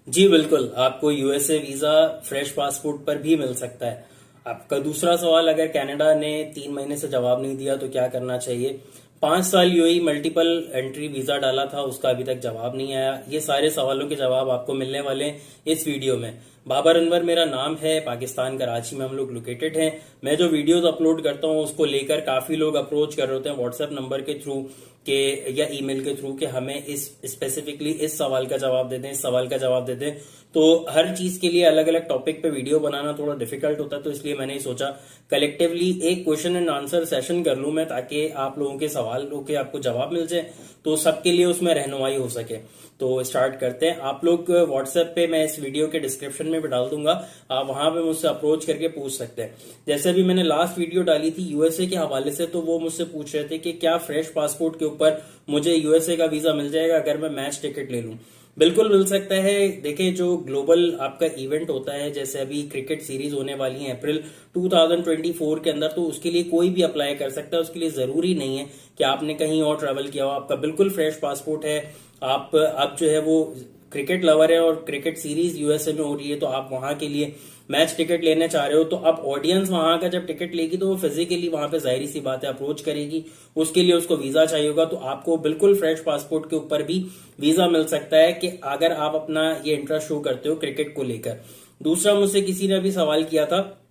जी बिल्कुल, आपको USA visa fresh passport पर भी मिल सकता है। आपका दूसरा सवाल, अगर कनाडा ने 3 महीने से जवाब नहीं दिया तो क्या करना चाहिए। 5 साल यूएई मल्टीपल एंट्री वीजा डाला था, उसका अभी तक जवाब नहीं आया। ये सारे सवालों के जवाब आपको मिलने वाले हैं इस वीडियो में। बाबर अनवर मेरा नाम है, पाकिस्तान कराची में हम लोग लोकेटेड हैं। मैं जो वीडियोस अपलोड करता हूँ उसको लेकर काफी लोग अप्रोच कर रहे होते हैं व्हाट्सएप नंबर के थ्रू के या ईमेल के थ्रू कि हमें इस स्पेसिफिकली इस सवाल का जवाब दे दें, इस सवाल का जवाब दे दें। तो हर चीज के लिए अलग अलग टॉपिक पे वीडियो बनाना थोड़ा डिफिकल्ट होता है, तो इसलिए मैंने सोचा कलेक्टिवली एक क्वेश्चन एंड आंसर सेशन कर लूं मैं, ताकि आप लोगों के सवालों के आपको जवाब मिल जाए, तो सबके लिए उसमें रहनुमाई हो सके। तो स्टार्ट करते हैं। आप लोग व्हाट्सएप पे मैं इस वीडियो के डिस्क्रिप्शन में भी डाल दूंगा, आप वहां पे मुझसे अप्रोच करके पूछ सकते हैं। जैसे अभी मैंने लास्ट वीडियो डाली थी यूएसए के हवाले से, तो वो मुझसे पूछ रहे थे कि क्या फ्रेश पासपोर्ट के ऊपर मुझे यूएसए का वीजा मिल जाएगा अगर मैं मैच टिकट ले लूं। बिल्कुल मिल सकता है। देखिए, जो ग्लोबल आपका इवेंट होता है, जैसे अभी क्रिकेट सीरीज होने वाली है अप्रैल 2024 के अंदर, तो उसके लिए कोई भी अप्लाई कर सकता है। उसके लिए जरूरी नहीं है कि आपने कहीं और ट्रैवल किया हो, आपका बिल्कुल फ्रेश पासपोर्ट है, आप जो है वो क्रिकेट लवर है और क्रिकेट सीरीज यूएसए में हो रही है, तो आप वहां के लिए मैच टिकट लेने चाह रहे हो, तो अब ऑडियंस वहां का जब टिकट लेगी तो वो फिजिकली वहां पे जाहिर सी बात है अप्रोच करेगी, उसके लिए उसको वीजा चाहिए होगा। तो आपको बिल्कुल फ्रेश पासपोर्ट के ऊपर भी वीजा मिल सकता है कि अगर आप अपना ये इंटरेस्ट शो करते हो क्रिकेट को लेकर। दूसरा, मुझसे किसी ने भी सवाल किया था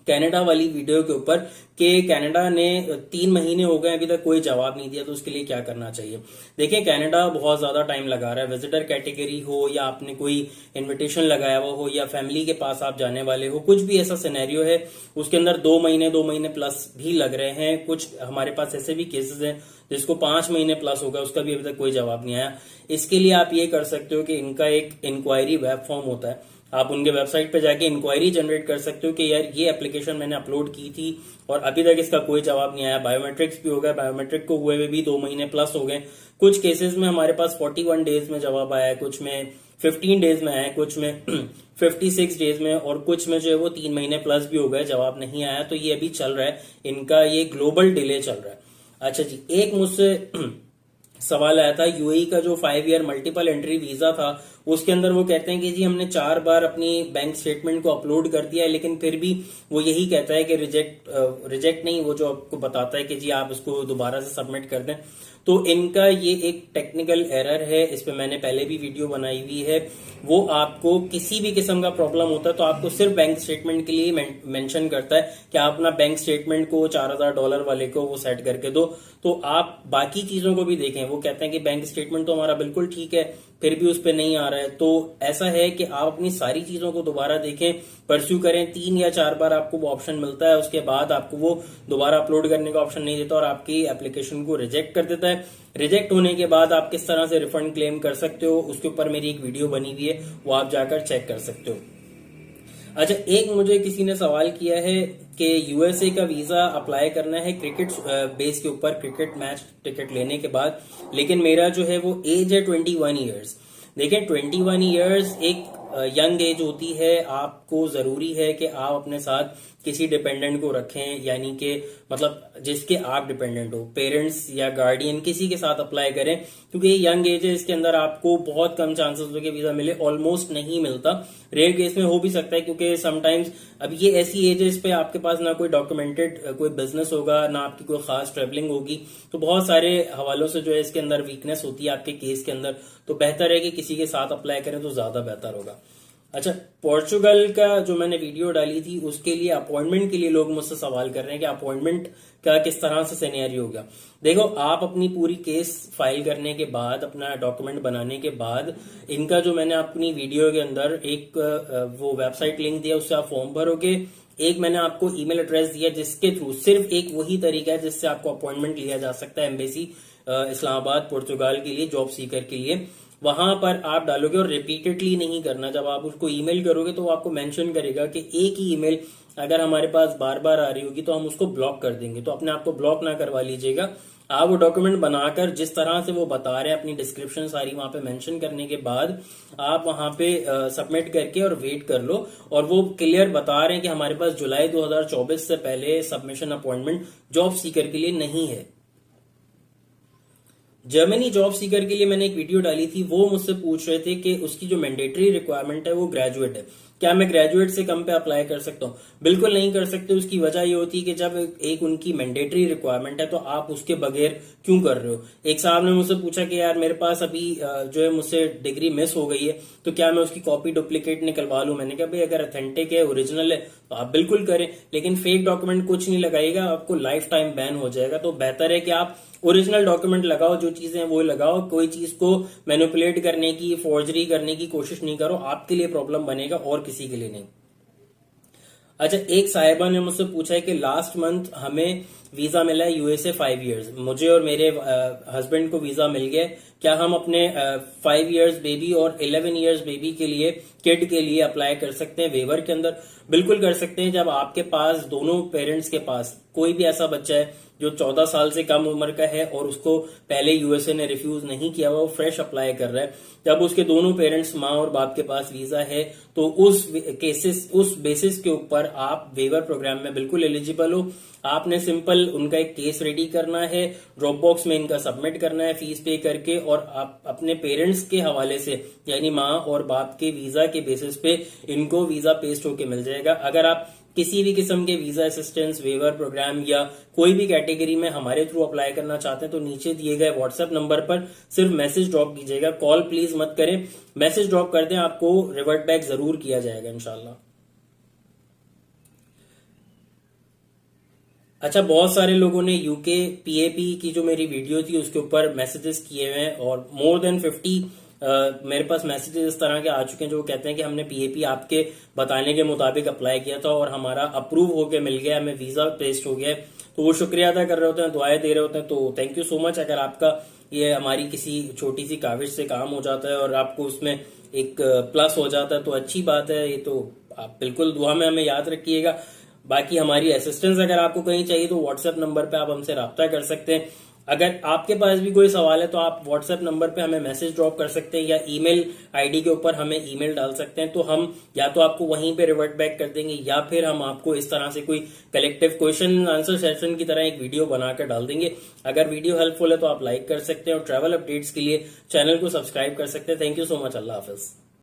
कनाडा वाली वीडियो के ऊपर कि कनाडा ने 3 महीने हो गए अभी तक कोई जवाब नहीं दिया, तो उसके लिए क्या करना चाहिए। देखिए, कनाडा बहुत ज्यादा टाइम लगा रहा है। विजिटर कैटेगरी हो या आपने कोई इनविटेशन लगाया हुआ हो या फैमिली के पास आप जाने वाले हो, कुछ भी ऐसा सिनेरियो है, उसके अंदर 2 महीने प्लस भी लग रहे हैं। कुछ हमारे पास ऐसे भी केसेस हैं जिसको 5 महीने प्लस हो गया, उसका भी अभी तक कोई जवाब नहीं आया। इसके लिए आप ये कर सकते हो कि इनका एक इंक्वायरी वेब फॉर्म होता है, आप उनके वेबसाइट पे जाके इंक्वायरी जनरेट कर सकते हो कि यार ये एप्लीकेशन मैंने अपलोड की थी और अभी तक इसका कोई जवाब नहीं आया। बायोमेट्रिक्स भी हो गया, बायोमेट्रिक को हुए भी 2 महीने प्लस हो गए। कुछ केसेस में हमारे पास 41 डेज में जवाब आया है, कुछ में 15 डेज में आया है, कुछ में 56 डेज में, और कुछ में जो है वो 3 महीने प्लस भी हो गए, जवाब नहीं आया। तो ये अभी चल रहा है, इनका ये ग्लोबल डिले चल रहा है। अच्छा जी, एक मुझसे सवाल आया था यूएई का जो 5 ईयर मल्टीपल एंट्री वीजा था, उसके अंदर वो कहते हैं कि जी हमने 4 बार अपनी बैंक स्टेटमेंट को अपलोड कर दिया है, लेकिन फिर भी वो यही कहता है कि रिजेक्ट नहीं, वो जो आपको बताता है कि जी आप इसको दोबारा से सबमिट कर दें। तो इनका ये एक टेक्निकल एरर है, इस पे मैंने पहले भी वीडियो बनाई हुई है। वो आपको किसी भी किस्म का प्रॉब्लम होता है तो आपको सिर्फ बैंक स्टेटमेंट के लिए मेंशन करता है कि आप अपना बैंक स्टेटमेंट को $4000 वाले को वो सेट करके दो, तो आप बाकी चीजों को भी देखें। वो कहते हैं कि बैंक स्टेटमेंट तो हमारा बिल्कुल ठीक है, फिर भी उस पर नहीं आ रहा है। तो ऐसा है कि आप अपनी सारी चीजों को दोबारा देखें, परस्यू करें। 3 या 4 बार आपको वो ऑप्शन मिलता है, उसके बाद आपको वो दोबारा अपलोड करने का ऑप्शन नहीं देता और आपकी एप्लीकेशन को रिजेक्ट कर देता है। रिजेक्ट होने के बाद आप किस तरह से रिफंड क्लेम कर सकते हो, उसके ऊपर मेरी एक वीडियो बनी हुई है, वो आप जाकर चेक कर सकते हो। अच्छा, एक मुझे किसी ने सवाल किया है कि यूएसए का वीजा अप्लाई करना है क्रिकेट बेस के ऊपर, क्रिकेट मैच टिकट लेने के बाद, लेकिन मेरा जो है वो एज है 21 ईयर्स। देखिए, 21 ईयर्स एक यंग एज होती है। आपको जरूरी है कि आप अपने साथ किसी डिपेंडेंट को रखें, यानी कि मतलब जिसके आप डिपेंडेंट हो, पेरेंट्स या गार्डियन, किसी के साथ अप्लाई करें, क्योंकि ये यंग एज है, इसके अंदर आपको बहुत कम चांसेस हो कि वीजा मिले, ऑलमोस्ट नहीं मिलता। रेयर केस में हो भी सकता है, क्योंकि समटाइम्स अब ये ऐसी एज है इस पे आपके पास ना कोई डॉक्यूमेंटेड कोई बिजनेस होगा, ना आपकी कोई खास ट्रेवलिंग होगी, तो बहुत सारे हवालों से जो है इसके अंदर वीकनेस होती है आपके केस के अंदर। तो बेहतर है कि किसी के साथ अप्लाई करें तो ज्यादा बेहतर होगा। अच्छा, पोर्चुगल का जो मैंने वीडियो डाली थी उसके लिए अपॉइंटमेंट के लिए लोग मुझसे सवाल कर रहे हैं कि अपॉइंटमेंट का किस तरह से सिनेरियो होगा। देखो, आप अपनी पूरी केस फाइल करने के बाद, अपना डॉक्यूमेंट बनाने के बाद, इनका जो मैंने अपनी वीडियो के अंदर एक वो वेबसाइट लिंक दिया, उससे आप फॉर्म भरोगे। एक मैंने आपको ईमेल एड्रेस दिया जिसके थ्रू सिर्फ एक वही तरीका है जिससे आपको अपॉइंटमेंट लिया जा सकता है एम्बेसी इस्लामाबाद पुर्तगाल के लिए, जॉब सीकर के लिए। वहां पर आप डालोगे और रिपीटेडली नहीं करना। जब आप उसको ईमेल करोगे तो वो आपको मेंशन करेगा कि एक ही ईमेल अगर हमारे पास बार बार आ रही होगी तो हम उसको ब्लॉक कर देंगे। तो अपने आप को ब्लॉक ना करवा लीजिएगा। आप वो डॉक्यूमेंट बनाकर जिस तरह से वो बता रहे हैं, अपनी डिस्क्रिप्शन सारी वहां पे मेंशन करने के बाद आप वहां पे सबमिट करके और वेट कर लो। और वो क्लियर बता रहे हैं कि हमारे पास जुलाई 2024 से पहले सबमिशन अपॉइंटमेंट जॉब सीकर के लिए नहीं है। जर्मनी जॉब सीकर के लिए मैंने एक वीडियो डाली थी, वो मुझसे पूछ रहे थे कि उसकी जो मैंडेटरी रिक्वायरमेंट है वो ग्रेजुएट है, क्या मैं ग्रेजुएट से कम पे अप्लाई कर सकता हूँ? बिल्कुल नहीं कर सकते। उसकी वजह ये होती है कि जब एक उनकी मैंडेटरी रिक्वायरमेंट है तो आप उसके बगैर क्यों कर रहे हो? एक साहब ने मुझसे पूछा कि यार मेरे पास अभी जो है मुझसे डिग्री मिस हो गई है, तो क्या मैं उसकी कॉपी डुप्लीकेट निकलवा लूं? मैंने कहा भाई अगर अथेंटिक है, ओरिजिनल है तो आप बिल्कुल करें, लेकिन फेक डॉक्यूमेंट कुछ नहीं लगाएगा, आपको लाइफ टाइम बैन हो जाएगा। तो बेहतर है कि आप ओरिजिनल डॉक्यूमेंट लगाओ, जो चीजें हैं वो लगाओ, कोई चीज को मैनिपुलेट करने की, फोर्जरी करने की कोशिश नहीं करो, आपके लिए प्रॉब्लम बनेगा और किसी के लिए नहीं। अच्छा, एक साहिबा ने मुझसे पूछा है कि लास्ट मंथ हमें वीजा मिला है यूएसए 5 इयर्स, मुझे और मेरे हस्बैंड को वीजा मिल गया, क्या हम अपने 5 इयर्स बेबी और 11 इयर्स बेबी के लिए, किड के लिए अप्लाई कर सकते हैं वेवर के अंदर? बिल्कुल कर सकते हैं। जब आपके पास दोनों पेरेंट्स के पास कोई भी ऐसा बच्चा है जो 14 साल से कम उम्र का है और उसको पहले यूएसए ने रिफ्यूज नहीं किया हुआ, वो फ्रेश अप्लाई कर रहा है, जब उसके दोनों पेरेंट्स माँ और बाप के पास वीजा है, तो उस बेसिस के ऊपर आप वेवर प्रोग्राम में बिल्कुल एलिजिबल हो। आपने सिंपल उनका एक केस रेडी करना है, ड्रॉप बॉक्स में इनका सबमिट करना है फीस पे करके, और आप अपने पेरेंट्स के हवाले से यानी माँ और बाप के वीजा के बेसिस पे इनको वीजा पेस्ट होके मिल जाएगा। अगर आप किसी भी किस्म के वीजा असिस्टेंस, वेवर प्रोग्राम या कोई भी कैटेगरी में हमारे थ्रू अप्लाई करना चाहते हैं तो नीचे दिए गए व्हाट्सएप नंबर पर सिर्फ मैसेज ड्रॉप कीजिएगा, कॉल प्लीज मत करें, मैसेज ड्रॉप कर दें, आपको रिवर्ट बैक जरूर किया जाएगा इंशाल्लाह। अच्छा, बहुत सारे लोगों ने यूके पीएपी की जो मेरी वीडियो थी उसके ऊपर मैसेजेस किए हुए हैं, और मोर देन 50 मेरे पास मैसेजेस इस तरह के आ चुके हैं जो कहते हैं कि हमने पीएपी आपके बताने के मुताबिक अप्लाई किया था और हमारा अप्रूव होके मिल गया, हमें वीजा पेस्ट हो गया है। तो वो शुक्रिया अदा कर रहे होते हैं, दुआएं दे रहे होते हैं। तो थैंक यू सो मच। अगर आपका ये हमारी किसी छोटी सी काविश से काम हो जाता है और आपको उसमें एक प्लस हो जाता है तो अच्छी बात है। ये तो आप बिल्कुल दुआ में हमें याद रखिएगा। बाकी हमारी असिस्टेंस अगर आपको कहीं चाहिए तो व्हाट्सएप नंबर पे आप हमसे राब्ता कर सकते हैं। अगर आपके पास भी कोई सवाल है तो आप व्हाट्सएप नंबर पे हमें मैसेज ड्रॉप कर सकते हैं या ईमेल आईडी के ऊपर हमें ईमेल डाल सकते हैं, तो हम या तो आपको वहीं पे रिवर्ट बैक कर देंगे या फिर हम आपको इस तरह से कोई कलेक्टिव क्वेश्चन आंसर सेशन की तरह एक वीडियो बनाकर डाल देंगे। अगर वीडियो हेल्पफुल है तो आप लाइक कर सकते हैं और ट्रैवल अपडेट्स के लिए चैनल को सब्सक्राइब कर सकते हैं। Thank you so much. Allah Hafiz.